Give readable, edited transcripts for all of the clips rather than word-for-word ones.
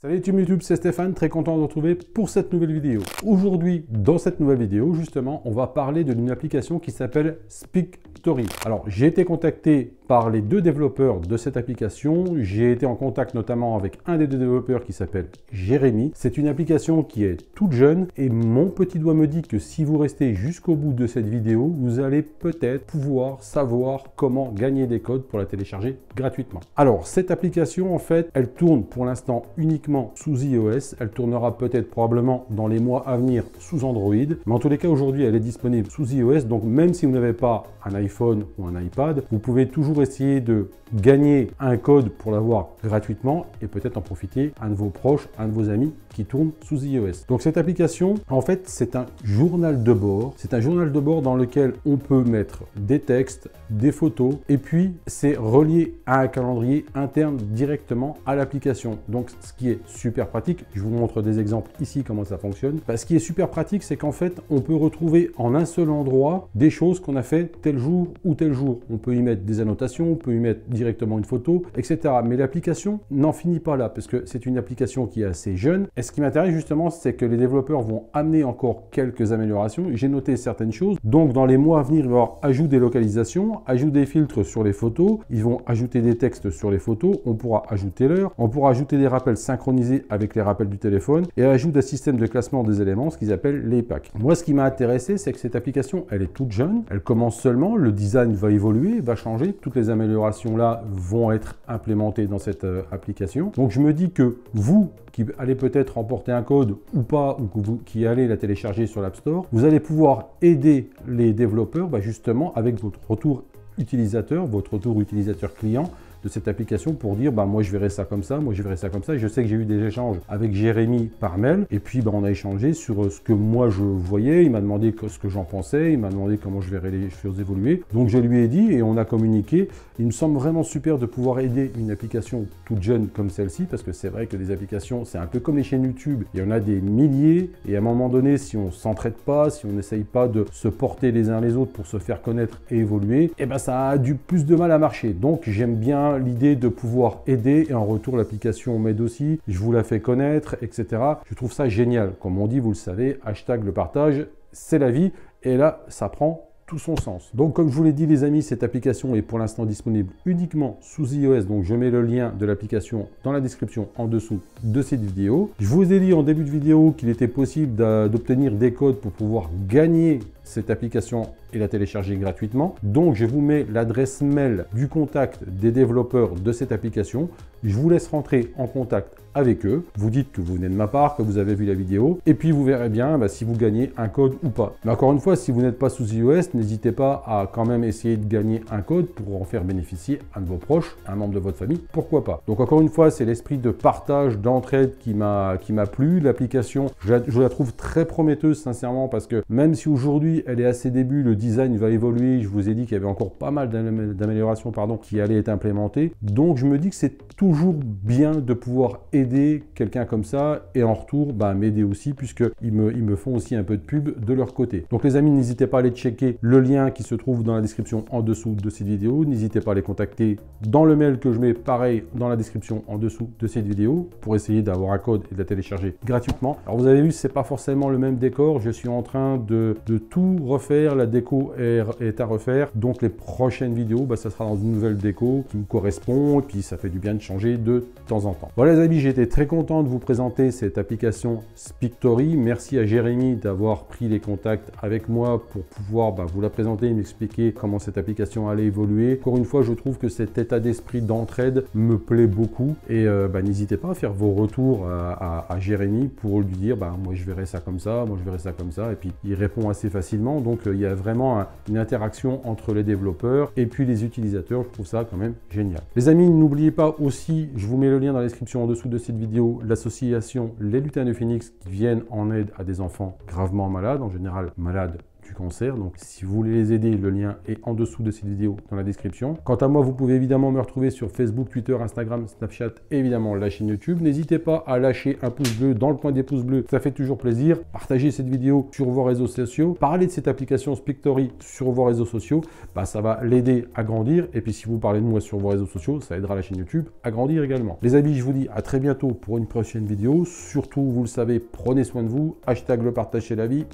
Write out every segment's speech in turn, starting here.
Salut YouTube, c'est Stéphane, très content de vous retrouver pour cette nouvelle vidéo. Aujourd'hui, dans cette nouvelle vidéo, justement, on va parler d'une application qui s'appelle Speaktory. Alors, j'ai été contacté par les deux développeurs de cette application. J'ai été en contact notamment avec un des deux développeurs qui s'appelle Jérémy. C'est une application qui est toute jeune et mon petit doigt me dit que si vous restez jusqu'au bout de cette vidéo, vous allez peut-être pouvoir savoir comment gagner des codes pour la télécharger gratuitement. Alors, cette application, en fait, elle tourne pour l'instant uniquement sous iOS. Elle tournera peut-être probablement dans les mois à venir sous Android. Mais en tous les cas, aujourd'hui, elle est disponible sous iOS. Donc, même si vous n'avez pas un iPhone ou un iPad, vous pouvez toujours essayer de gagner un code pour l'avoir gratuitement et peut-être en profiter un de vos proches, un de vos amis qui tourne sous iOS. Donc cette application, en fait, c'est un journal de bord. C'est un journal de bord dans lequel on peut mettre des textes, des photos et puis c'est relié à un calendrier interne directement à l'application. Donc ce qui est super pratique, je vous montre des exemples ici comment ça fonctionne. Ce qui est super pratique, c'est qu'en fait, on peut retrouver en un seul endroit des choses qu'on a fait tel jour ou tel jour. On peut y mettre des annotations, on peut y mettre directement une photo, etc. Mais l'application n'en finit pas là parce que c'est une application qui est assez jeune. Et ce qui m'intéresse justement, c'est que les développeurs vont amener encore quelques améliorations. J'ai noté certaines choses. Donc dans les mois à venir, il va y avoir ajout des localisations, ajout des filtres sur les photos. Ils vont ajouter des textes sur les photos. On pourra ajouter l'heure. On pourra ajouter des rappels synchronisés avec les rappels du téléphone et ajout d'un système de classement des éléments, ce qu'ils appellent les packs. Moi, ce qui m'a intéressé, c'est que cette application, elle est toute jeune. Elle commence seulement. Le design va évoluer, va changer. Toutes les améliorations là vont être implémentées dans cette application. Donc je me dis que vous qui allez peut-être remporter un code ou pas, ou que vous qui allez la télécharger sur l'App Store, vous allez pouvoir aider les développeurs justement avec votre retour utilisateur, votre retour utilisateur client de cette application pour dire moi je verrai ça comme ça, moi je verrai ça comme ça. Et je sais que j'ai eu des échanges avec Jérémy par mail et puis on a échangé sur ce que moi je voyais. Il m'a demandé ce que j'en pensais, il m'a demandé comment je verrais les choses évoluer. Donc je lui ai dit et on a communiqué. Il me semble vraiment super de pouvoir aider une application toute jeune comme celle-ci parce que c'est vrai que des applications, c'est un peu comme les chaînes YouTube. Il y en a des milliers et à un moment donné, si on ne s'entraide pas, si on n'essaye pas de se porter les uns les autres pour se faire connaître et évoluer, ça a du plus de mal à marcher. Donc j'aime bien l'idée de pouvoir aider et en retour l'application m'aide aussi, je vous la fais connaître, etc. Je trouve ça génial. Comme on dit, vous le savez, hashtag le partage, c'est la vie et là, ça prend tout son sens. Donc comme je vous l'ai dit les amis, cette application est pour l'instant disponible uniquement sous iOS, donc je mets le lien de l'application dans la description en dessous de cette vidéo. Je vous ai dit en début de vidéo qu'il était possible d'obtenir des codes pour pouvoir gagner cette application et la télécharger gratuitement. Donc je vous mets l'adresse mail du contact des développeurs de cette application. Je vous laisse rentrer en contact avec eux. Vous dites que vous venez de ma part, que vous avez vu la vidéo et puis vous verrez bien si vous gagnez un code ou pas. Mais encore une fois, si vous n'êtes pas sous iOS, n'hésitez pas à quand même essayer de gagner un code pour en faire bénéficier un de vos proches, un membre de votre famille, pourquoi pas. Donc encore une fois, c'est l'esprit de partage, d'entraide qui m'a plu. L'application, je la trouve très prometteuse sincèrement parce que même si aujourd'hui elle est à ses débuts, le design va évoluer. Je vous ai dit qu'il y avait encore pas mal d'améliorations qui allaient être implémentées. Donc je me dis que c'est toujours bien de pouvoir aider quelqu'un comme ça et en retour m'aider aussi puisqu'ils me font aussi un peu de pub de leur côté. Donc les amis, n'hésitez pas à aller checker le lien qui se trouve dans la description en dessous de cette vidéo. N'hésitez pas à les contacter dans le mail que je mets pareil dans la description en dessous de cette vidéo pour essayer d'avoir un code et de la télécharger gratuitement. Alors vous avez vu, c'est pas forcément le même décor. Je suis en train de tout refaire, la déco est à refaire, donc les prochaines vidéos ça sera dans une nouvelle déco qui me correspond et puis ça fait du bien de changer de temps en temps. Voilà les amis, j'ai été très content de vous présenter cette application Speaktory. Merci à Jérémy d'avoir pris les contacts avec moi pour pouvoir vous la présenter et m'expliquer comment cette application allait évoluer. Encore une fois, je trouve que cet état d'esprit d'entraide me plaît beaucoup et n'hésitez pas à faire vos retours à Jérémy pour lui dire moi je verrai ça comme ça, moi je verrai ça comme ça et puis il répond assez facilement. Donc il y a vraiment une interaction entre les développeurs et puis les utilisateurs. Je trouve ça quand même génial. Les amis, n'oubliez pas aussi, je vous mets le lien dans la description en dessous de cette vidéo, l'association Les Lutins de Phoenix qui viennent en aide à des enfants gravement malades, en général malades du cancer. Donc si vous voulez les aider, le lien est en dessous de cette vidéo dans la description. Quant à moi, vous pouvez évidemment me retrouver sur Facebook, Twitter, Instagram, Snapchat et évidemment la chaîne YouTube. N'hésitez pas à lâcher un pouce bleu dans le coin des pouces bleus, ça fait toujours plaisir. Partagez cette vidéo sur vos réseaux sociaux. Parlez de cette application Spictory sur vos réseaux sociaux, ça va l'aider à grandir. Et puis si vous parlez de moi sur vos réseaux sociaux, ça aidera la chaîne YouTube à grandir également. Les amis, je vous dis à très bientôt pour une prochaine vidéo. Surtout, vous le savez, prenez soin de vous. Hashtag le partage c'est la vie.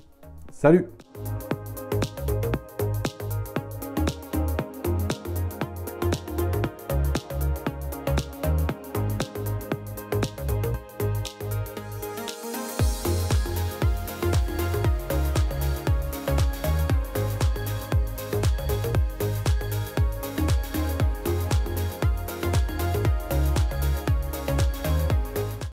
Salut!